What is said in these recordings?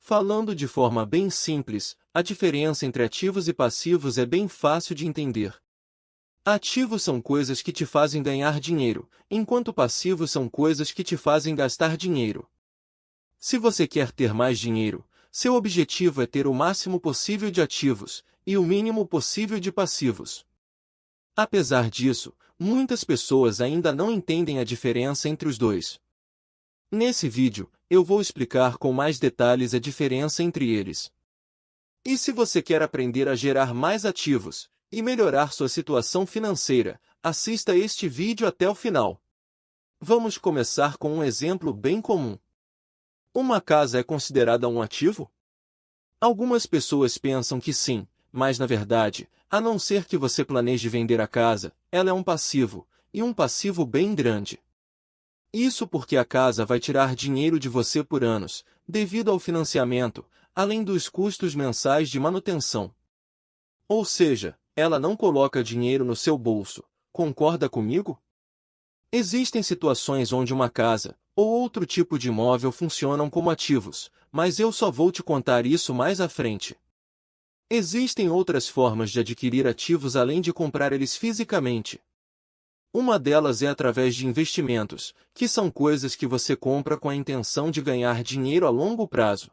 Falando de forma bem simples, a diferença entre ativos e passivos é bem fácil de entender. Ativos são coisas que te fazem ganhar dinheiro, enquanto passivos são coisas que te fazem gastar dinheiro. Se você quer ter mais dinheiro, seu objetivo é ter o máximo possível de ativos e o mínimo possível de passivos. Apesar disso, muitas pessoas ainda não entendem a diferença entre os dois. Nesse vídeo, eu vou explicar com mais detalhes a diferença entre eles. E se você quer aprender a gerar mais ativos e melhorar sua situação financeira, assista este vídeo até o final. Vamos começar com um exemplo bem comum. Uma casa é considerada um ativo? Algumas pessoas pensam que sim, mas na verdade, a não ser que você planeje vender a casa, ela é um passivo, e um passivo bem grande. Isso porque a casa vai tirar dinheiro de você por anos, devido ao financiamento, além dos custos mensais de manutenção. Ou seja, ela não coloca dinheiro no seu bolso, concorda comigo? Existem situações onde uma casa, ou outro tipo de imóvel funcionam como ativos, mas eu só vou te contar isso mais à frente. Existem outras formas de adquirir ativos além de comprar eles fisicamente. Uma delas é através de investimentos, que são coisas que você compra com a intenção de ganhar dinheiro a longo prazo.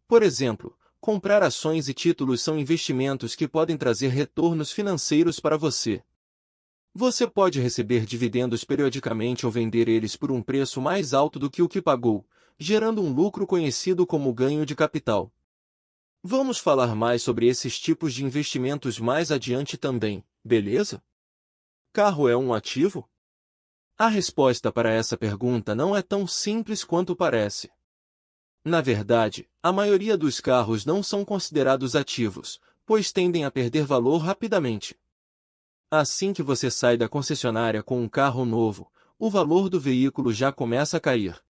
Por exemplo, comprar ações e títulos são investimentos que podem trazer retornos financeiros para você. Você pode receber dividendos periodicamente ou vender eles por um preço mais alto do que o que pagou, gerando um lucro conhecido como ganho de capital. Vamos falar mais sobre esses tipos de investimentos mais adiante também, beleza? Carro é um ativo? A resposta para essa pergunta não é tão simples quanto parece. Na verdade, a maioria dos carros não são considerados ativos, pois tendem a perder valor rapidamente. Assim que você sai da concessionária com um carro novo, o valor do veículo já começa a cair.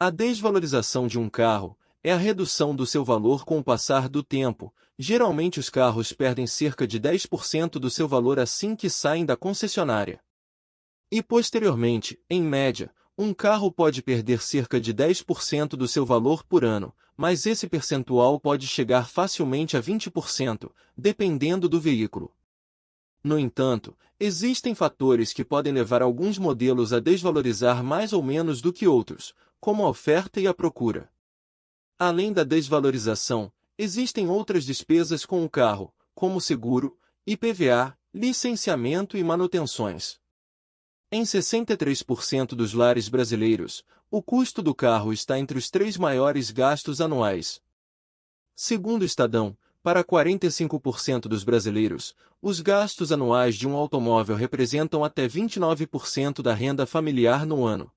A desvalorização de um carro é a redução do seu valor com o passar do tempo. Geralmente os carros perdem cerca de 10% do seu valor assim que saem da concessionária. E posteriormente, em média, um carro pode perder cerca de 10% do seu valor por ano, mas esse percentual pode chegar facilmente a 20%, dependendo do veículo. No entanto, existem fatores que podem levar alguns modelos a desvalorizar mais ou menos do que outros, como a oferta e a procura. Além da desvalorização, existem outras despesas com o carro, como seguro, IPVA, licenciamento e manutenções. Em 63% dos lares brasileiros, o custo do carro está entre os 3 maiores gastos anuais. Segundo o Estadão, para 45% dos brasileiros, os gastos anuais de um automóvel representam até 29% da renda familiar no ano.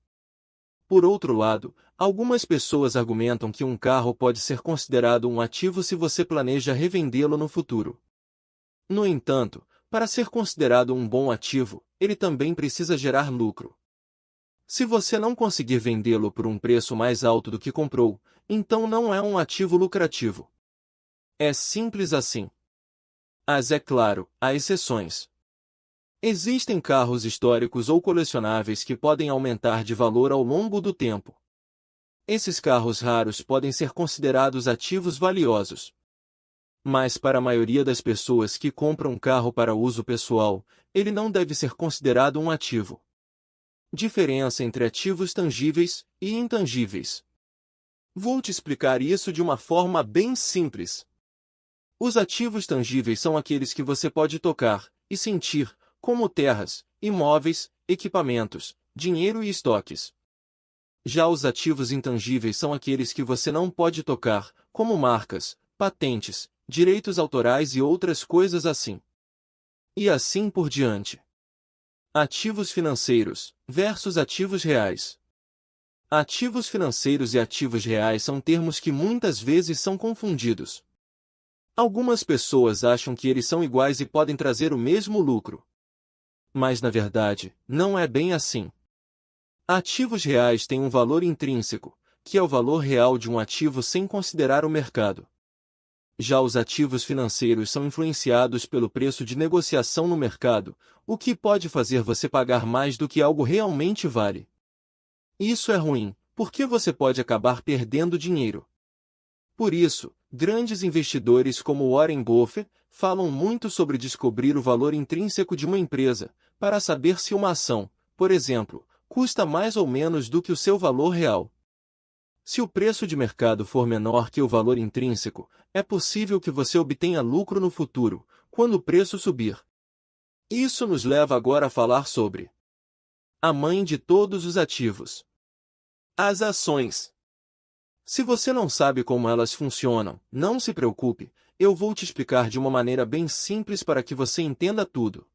Por outro lado, algumas pessoas argumentam que um carro pode ser considerado um ativo se você planeja revendê-lo no futuro. No entanto, para ser considerado um bom ativo, ele também precisa gerar lucro. Se você não conseguir vendê-lo por um preço mais alto do que comprou, então não é um ativo lucrativo. É simples assim. Mas é claro, há exceções. Existem carros históricos ou colecionáveis que podem aumentar de valor ao longo do tempo. Esses carros raros podem ser considerados ativos valiosos. Mas para a maioria das pessoas que compram um carro para uso pessoal, ele não deve ser considerado um ativo. Diferença entre ativos tangíveis e intangíveis. Vou te explicar isso de uma forma bem simples. Os ativos tangíveis são aqueles que você pode tocar e sentir, como terras, imóveis, equipamentos, dinheiro e estoques. Já os ativos intangíveis são aqueles que você não pode tocar, como marcas, patentes, direitos autorais e outras coisas assim. E assim por diante. Ativos financeiros versus ativos reais. Ativos financeiros e ativos reais são termos que muitas vezes são confundidos. Algumas pessoas acham que eles são iguais e podem trazer o mesmo lucro. Mas na verdade, não é bem assim. Ativos reais têm um valor intrínseco, que é o valor real de um ativo sem considerar o mercado. Já os ativos financeiros são influenciados pelo preço de negociação no mercado, o que pode fazer você pagar mais do que algo realmente vale. Isso é ruim, porque você pode acabar perdendo dinheiro. Por isso, grandes investidores como Warren Buffett falam muito sobre descobrir o valor intrínseco de uma empresa, para saber se uma ação, por exemplo, custa mais ou menos do que o seu valor real. Se o preço de mercado for menor que o valor intrínseco, é possível que você obtenha lucro no futuro, quando o preço subir. Isso nos leva agora a falar sobre a mãe de todos os ativos: as ações. Se você não sabe como elas funcionam, não se preocupe, eu vou te explicar de uma maneira bem simples para que você entenda tudo.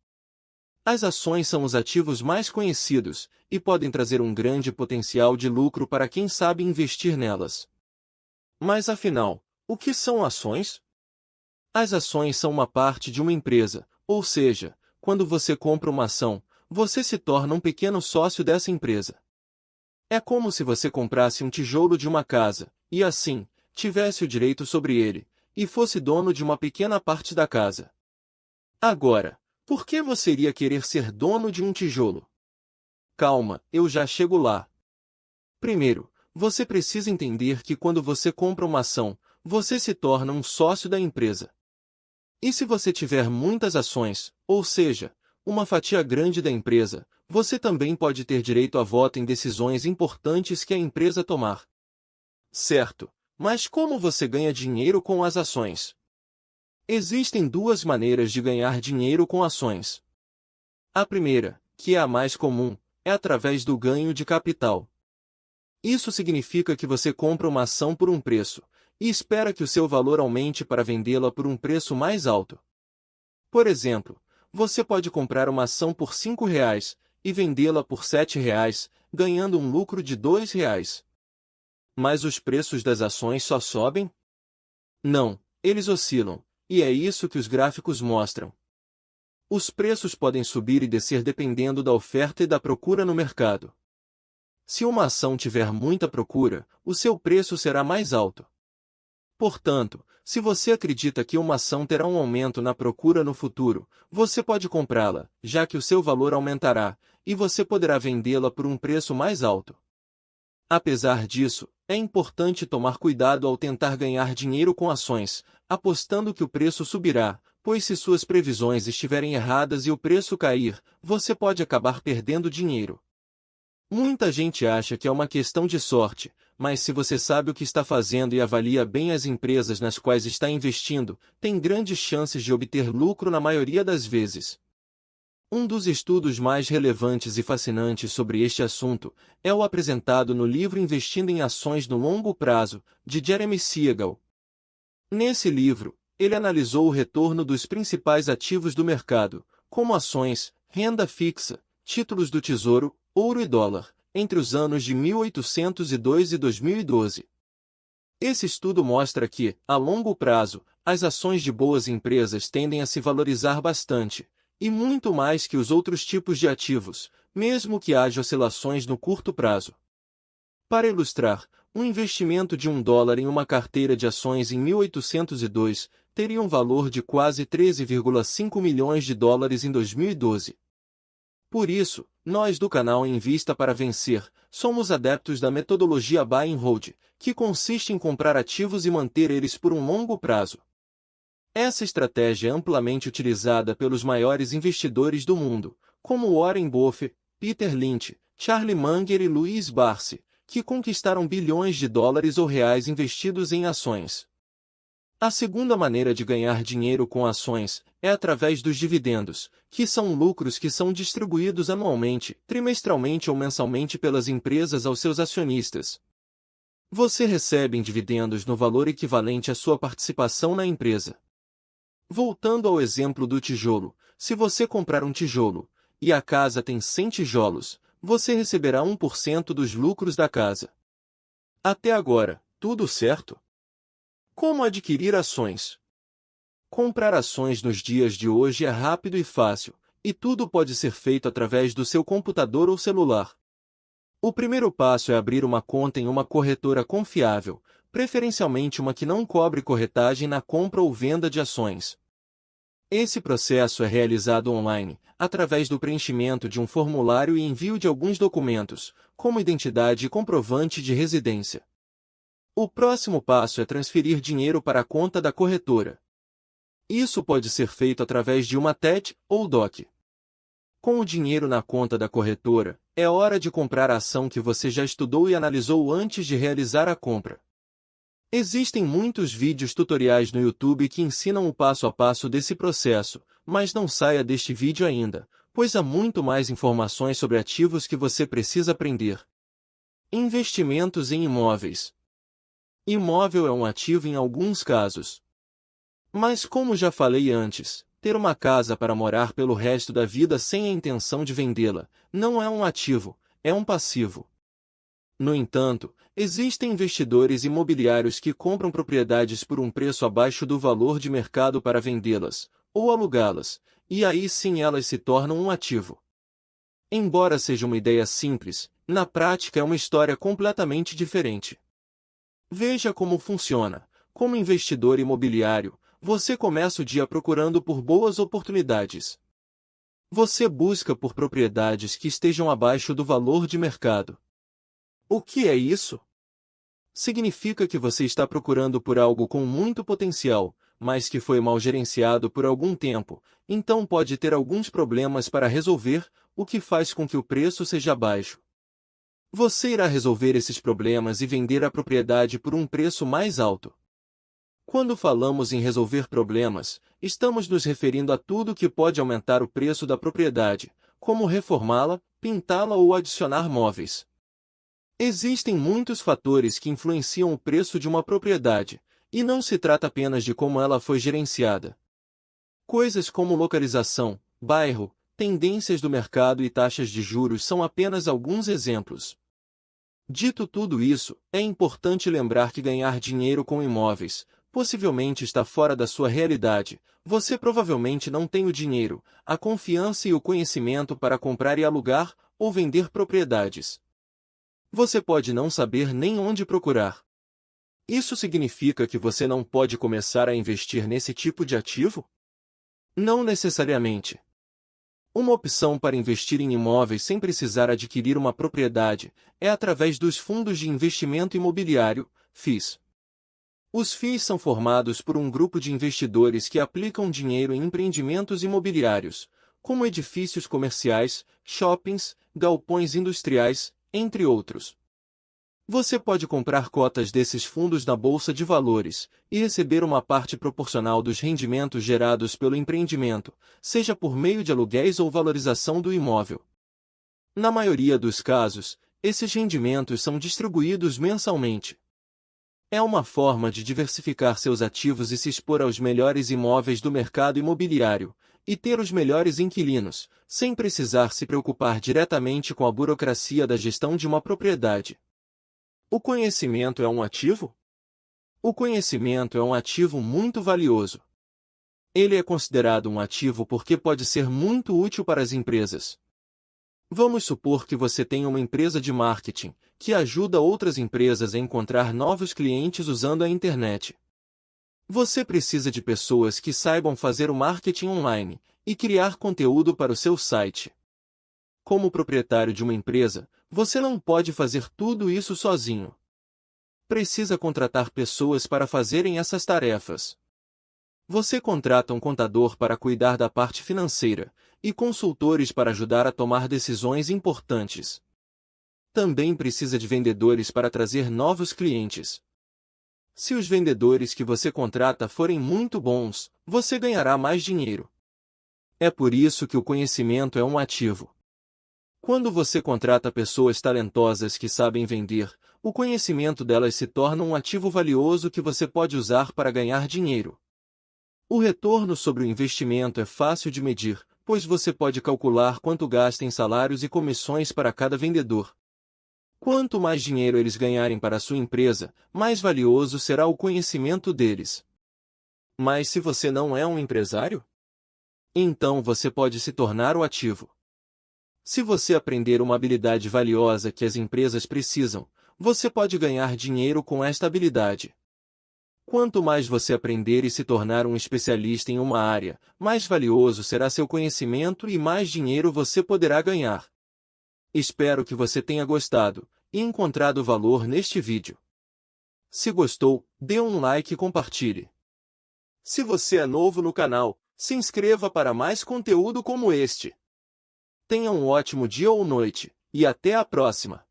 As ações são os ativos mais conhecidos, e podem trazer um grande potencial de lucro para quem sabe investir nelas. Mas afinal, o que são ações? As ações são uma parte de uma empresa, ou seja, quando você compra uma ação, você se torna um pequeno sócio dessa empresa. É como se você comprasse um tijolo de uma casa, e assim, tivesse o direito sobre ele, e fosse dono de uma pequena parte da casa. Agora, por que você iria querer ser dono de um tijolo? Calma, eu já chego lá. Primeiro, você precisa entender que quando você compra uma ação, você se torna um sócio da empresa. E se você tiver muitas ações, ou seja, uma fatia grande da empresa, você também pode ter direito a voto em decisões importantes que a empresa tomar. Certo, mas como você ganha dinheiro com as ações? Existem duas maneiras de ganhar dinheiro com ações. A primeira, que é a mais comum, é através do ganho de capital. Isso significa que você compra uma ação por um preço, e espera que o seu valor aumente para vendê-la por um preço mais alto. Por exemplo, você pode comprar uma ação por R$ 5 e vendê-la por R$ 7, ganhando um lucro de R$ 2. Mas os preços das ações só sobem? Não, eles oscilam, e é isso que os gráficos mostram. Os preços podem subir e descer dependendo da oferta e da procura no mercado. Se uma ação tiver muita procura, o seu preço será mais alto. Portanto, se você acredita que uma ação terá um aumento na procura no futuro, você pode comprá-la, já que o seu valor aumentará, e você poderá vendê-la por um preço mais alto. Apesar disso, é importante tomar cuidado ao tentar ganhar dinheiro com ações, apostando que o preço subirá, pois se suas previsões estiverem erradas e o preço cair, você pode acabar perdendo dinheiro. Muita gente acha que é uma questão de sorte, mas se você sabe o que está fazendo e avalia bem as empresas nas quais está investindo, tem grandes chances de obter lucro na maioria das vezes. Um dos estudos mais relevantes e fascinantes sobre este assunto é o apresentado no livro Investindo em Ações no Longo Prazo, de Jeremy Siegel. Nesse livro, ele analisou o retorno dos principais ativos do mercado, como ações, renda fixa, títulos do Tesouro, ouro e dólar, entre os anos de 1802 e 2012. Esse estudo mostra que, a longo prazo, as ações de boas empresas tendem a se valorizar bastante, e muito mais que os outros tipos de ativos, mesmo que haja oscilações no curto prazo. Para ilustrar, um investimento de $1 em uma carteira de ações em 1802 teria um valor de quase 13,5 milhões de dólares em 2012. Por isso, nós do canal Invista para Vencer, somos adeptos da metodologia Buy and Hold, que consiste em comprar ativos e manter eles por um longo prazo. Essa estratégia é amplamente utilizada pelos maiores investidores do mundo, como Warren Buffett, Peter Lynch, Charlie Munger e Louis Barsi, que conquistaram bilhões de dólares ou reais investidos em ações. A segunda maneira de ganhar dinheiro com ações é através dos dividendos, que são lucros que são distribuídos anualmente, trimestralmente ou mensalmente pelas empresas aos seus acionistas. Você recebe dividendos no valor equivalente à sua participação na empresa. Voltando ao exemplo do tijolo, se você comprar um tijolo, e a casa tem 100 tijolos, você receberá 1% dos lucros da casa. Até agora, tudo certo? Como adquirir ações? Comprar ações nos dias de hoje é rápido e fácil, e tudo pode ser feito através do seu computador ou celular. O primeiro passo é abrir uma conta em uma corretora confiável, preferencialmente uma que não cobre corretagem na compra ou venda de ações. Esse processo é realizado online, através do preenchimento de um formulário e envio de alguns documentos, como identidade e comprovante de residência. O próximo passo é transferir dinheiro para a conta da corretora. Isso pode ser feito através de uma TED ou DOC. Com o dinheiro na conta da corretora, é hora de comprar a ação que você já estudou e analisou antes de realizar a compra. Existem muitos vídeos tutoriais no YouTube que ensinam o passo a passo desse processo, mas não saia deste vídeo ainda, pois há muito mais informações sobre ativos que você precisa aprender. Investimentos em imóveis. Imóvel é um ativo em alguns casos. Mas como já falei antes, ter uma casa para morar pelo resto da vida sem a intenção de vendê-la, não é um ativo, é um passivo. No entanto, existem investidores imobiliários que compram propriedades por um preço abaixo do valor de mercado para vendê-las, ou alugá-las, e aí sim elas se tornam um ativo. Embora seja uma ideia simples, na prática é uma história completamente diferente. Veja como funciona. Como investidor imobiliário, você começa o dia procurando por boas oportunidades. Você busca por propriedades que estejam abaixo do valor de mercado. O que é isso? Significa que você está procurando por algo com muito potencial, mas que foi mal gerenciado por algum tempo, então pode ter alguns problemas para resolver, o que faz com que o preço seja baixo. Você irá resolver esses problemas e vender a propriedade por um preço mais alto. Quando falamos em resolver problemas, estamos nos referindo a tudo que pode aumentar o preço da propriedade, como reformá-la, pintá-la ou adicionar móveis. Existem muitos fatores que influenciam o preço de uma propriedade, e não se trata apenas de como ela foi gerenciada. Coisas como localização, bairro, tendências do mercado e taxas de juros são apenas alguns exemplos. Dito tudo isso, é importante lembrar que ganhar dinheiro com imóveis, possivelmente está fora da sua realidade. Você provavelmente não tem o dinheiro, a confiança e o conhecimento para comprar e alugar, ou vender propriedades. Você pode não saber nem onde procurar. Isso significa que você não pode começar a investir nesse tipo de ativo? Não necessariamente. Uma opção para investir em imóveis sem precisar adquirir uma propriedade é através dos fundos de investimento imobiliário, FIIs. Os FIIs são formados por um grupo de investidores que aplicam dinheiro em empreendimentos imobiliários, como edifícios comerciais, shoppings, galpões industriais, entre outros. Você pode comprar cotas desses fundos na Bolsa de Valores e receber uma parte proporcional dos rendimentos gerados pelo empreendimento, seja por meio de aluguéis ou valorização do imóvel. Na maioria dos casos, esses rendimentos são distribuídos mensalmente. É uma forma de diversificar seus ativos e se expor aos melhores imóveis do mercado imobiliário, e ter os melhores inquilinos, sem precisar se preocupar diretamente com a burocracia da gestão de uma propriedade. O conhecimento é um ativo? O conhecimento é um ativo muito valioso. Ele é considerado um ativo porque pode ser muito útil para as empresas. Vamos supor que você tenha uma empresa de marketing, que ajuda outras empresas a encontrar novos clientes usando a internet. Você precisa de pessoas que saibam fazer o marketing online e criar conteúdo para o seu site. Como proprietário de uma empresa, você não pode fazer tudo isso sozinho. Precisa contratar pessoas para fazerem essas tarefas. Você contrata um contador para cuidar da parte financeira, e consultores para ajudar a tomar decisões importantes. Também precisa de vendedores para trazer novos clientes. Se os vendedores que você contrata forem muito bons, você ganhará mais dinheiro. É por isso que o conhecimento é um ativo. Quando você contrata pessoas talentosas que sabem vender, o conhecimento delas se torna um ativo valioso que você pode usar para ganhar dinheiro. O retorno sobre o investimento é fácil de medir, pois você pode calcular quanto gasta em salários e comissões para cada vendedor. Quanto mais dinheiro eles ganharem para a sua empresa, mais valioso será o conhecimento deles. Mas se você não é um empresário? Então você pode se tornar o ativo. Se você aprender uma habilidade valiosa que as empresas precisam, você pode ganhar dinheiro com esta habilidade. Quanto mais você aprender e se tornar um especialista em uma área, mais valioso será seu conhecimento e mais dinheiro você poderá ganhar. Espero que você tenha gostado e encontrado valor neste vídeo. Se gostou, dê um like e compartilhe. Se você é novo no canal, se inscreva para mais conteúdo como este. Tenha um ótimo dia ou noite, e até a próxima!